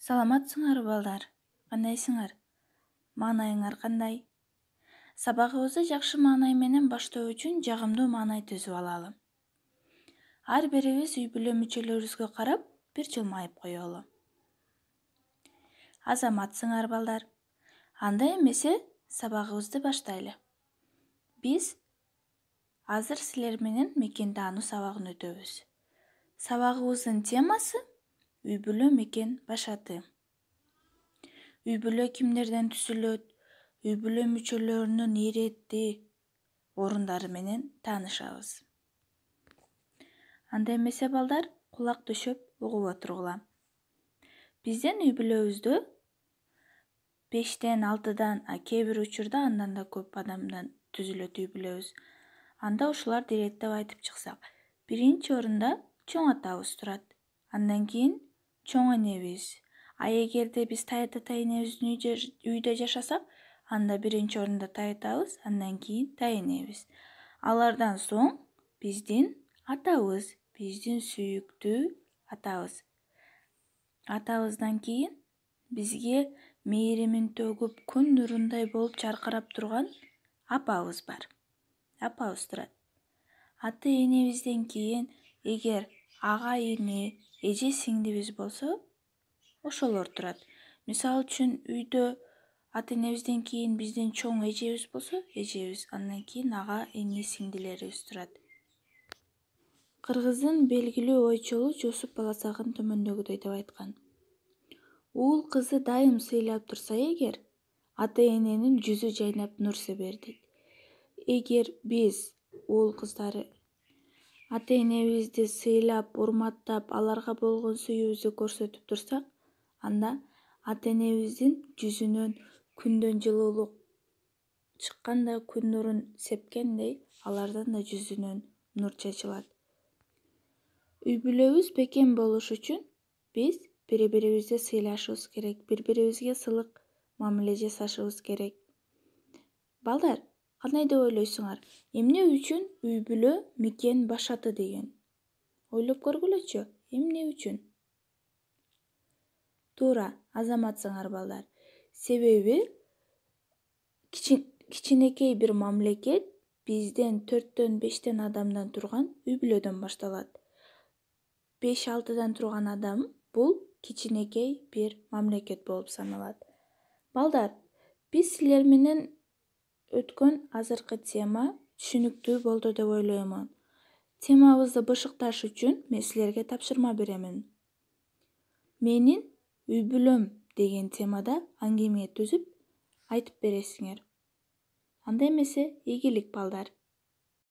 Саламатсыңар балдар, кандайсыңар? Маанайыңар кандай? Сабагыбызды жакшы маанай менен баштоо үчүн жагымдуу маанай түзүп алалы. Ар бирибиз үй бүлө мүчөлөрүбүзгө карап бир жылмайып коелу. Азаматсыңар балдар. Андай эмесе сабагыбызды баштайлы. Биз азыр силер менен мекен таануу сабагын өтөбүз. Сабагыбыздын темасы үй бүлө мекен башаты. Үй бүлө кимдерден түзүлөт? Үй бүлө мүчөлөрүнүн иретти орундары менен таанышабыз. Анда эмесе балдар, кулак төшөп угуп отургула. Биздин үй бүлөбүздө 5-тен 6-дан, кээ бир учурда андан да көп адамдан түзүлөт үй бүлөбүз. Анда ушуларды иреттеп айтып чыксак, биринчи орунда чоң атабыз турат. Андан кийин чоң энебиз. Эгерде биз тайата энебиздин үйдө жашасак, анда биринчи орунда атабыз, андан кийин энебиз. Алардан соң биздин атабыз, биздин сүйүктүү атабыз. Атабыздан кийин бизге мээримин төгүп күн нурундай болуп жаркырап турган апабыз бар. Апабыз турат. Ата энебизден кийин эгер ага ине, эже сиңдибиз болсо, ошолор турат. Мисалы үчүн үйдө ата энебизден кийин биздин чоң эжебиз болсо, эжебиз, андан кийин ага эне сиңдилерибиз турат. Кыргыздын белгилүү ойчолу Жусуп Баласагын төмөндөгүдөй деп айткан. Уул кызы дайым сыйлап турса эгер, ата эненин жүзү жайнап нур себер дейт. Эгер биз уул кыздары ата энебизди сыйлап, урматтап, аларга болгон сүйүүбүздү көрсөтүп турсак, анда ата энебиздин жүзүнөн күндөн жылуулук чыкканда, күн нурун сепкендей, алардын да жүзүнөн нур чачылат. Үй бүлөбүз бекем болуш үчүн биз бири-бирибизди сыйлашыбыз керек, бири-бирибизге сылык мамиле жасашыбыз керек. Балдар, кандай деп ойлойсуңар? Эмне үчүн үй бүлө мекен башаты деген? Ойлоп көргүлөчү, эмне үчүн? Туура, азаматсыңар балдар. Себеби кичинекей бир мамлекет бизден 4-төн 5-тен адамдан турган үй бүлөдөн башталат. 5-6-дан турган адам бул кичинекей бир мамлекет болуп саналат. Балдар, биз силер менен өткөн азыркы тема түшүнүктүү болду деп ойлоймун. Темабызды бышыкташ үчүн мен силерге тапшырма беремин. Менин үй бүлөм деген темада аңгеме түзүп айтып бересиңер. Анда эмесе, ийгилик балдар.